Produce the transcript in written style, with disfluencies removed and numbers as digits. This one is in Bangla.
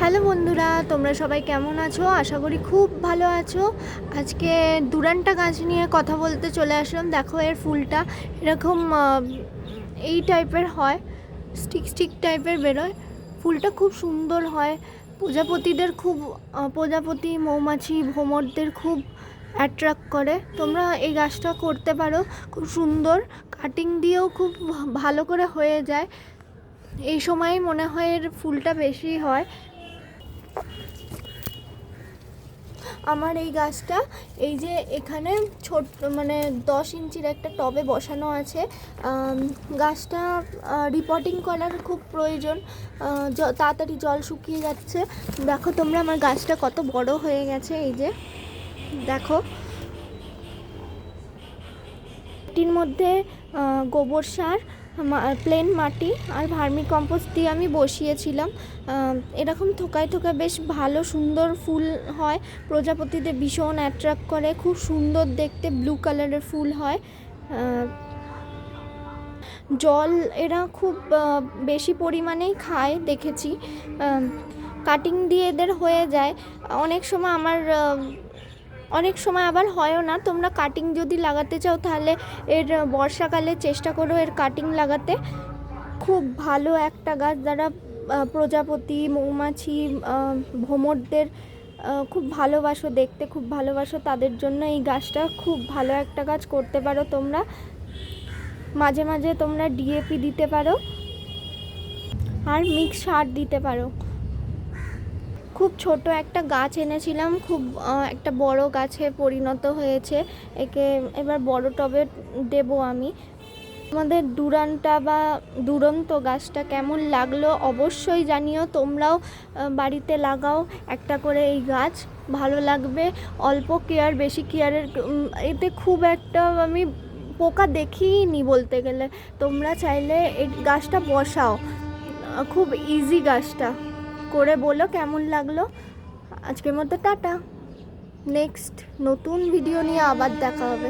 হ্যালো বন্ধুরা, তোমরা সবাই কেমন আছো? আশা করি খুব ভালো আছো। আজকে দুরান্টা গাছ নিয়ে কথা বলতে চলে আসলাম। দেখো এর ফুলটা এরকম এই টাইপের হয়, স্টিক স্টিক টাইপের বেরোয়। ফুলটা খুব সুন্দর হয়, প্রজাপতিদের খুব প্রজাপতি, মৌমাছি, ভ্রমরদের খুব অ্যাট্রাক্ট করে। তোমরা এই গাছটা করতে পারো, খুব সুন্দর। কাটিং দিয়েও খুব ভালো করে হয়ে যায়। এই সময় মনে হয় এর ফুলটা বেশি হয়। আমার এই গাছটা এই যে এখানে ছোট মানে 10 ইঞ্চির একটা টবে বসানো আছে। গাছটা রিপোর্টিং করার খুব প্রয়োজন, তাড়াতাড়ি জল শুকিয়ে যাচ্ছে। দেখো তোমরা আমার গাছটা কত বড় হয়ে গেছে। এই যে দেখো, মাটির মধ্যে গোবর সার, প্লেন মাটি আর ভার্মি কম্পোস্ট দিয়ে আমি বসিয়েছিলাম। এরকম থোকায় থোকায় বেশ ভালো সুন্দর ফুল হয়, প্রজাপতিদের ভীষণ অ্যাট্রাক্ট করে, খুব সুন্দর দেখতে, ব্লু কালারের ফুল হয়। জল এরা খুব বেশি পরিমাণেই খায় দেখেছি। কাটিং দিয়ে এদের হয়ে যায় অনেক সময়, অনেক সময় আবার হয়ও না। তোমরা কাটিং যদি লাগাতে চাও তাহলে এর বর্ষাকালে চেষ্টা করো এর কাটিং লাগাতে। খুব ভালো একটা গাছ, যারা প্রজাপতি, মৌমাছি, ভ্রমরদের খুব ভালোবাসো, দেখতে খুব ভালোবাসো, তাদের জন্য এই গাছটা খুব ভালো একটা গাছ করতে পারো তোমরা। মাঝে মাঝে তোমরা ডিএপি দিতে পারো আর মিক্স সার দিতে পারো। খুব ছোট একটা গাছ এনেছিলাম, খুব একটা বড় গাছে পরিণত হয়েছে। একে এবার বড় টবে দেবো আমি। আমাদের দুরান্টা বা দুরন্ত গাছটা কেমন লাগলো অবশ্যই জানিও। তোমরাও বাড়িতে লাগাও একটা করে এই গাছ, ভালো লাগবে। অল্প কেয়ার, বেশি কেয়ারের এতে খুব একটা আমি পোকা দেখিনি বলতে গেলে। তোমরা চাইলে এই গাছটা বসাও, খুব ইজি গাছটা। করে বলো কেমন লাগলো। আজকের মতো টাটা, নেক্সট নতুন ভিডিও নিয়ে আবার দেখা হবে।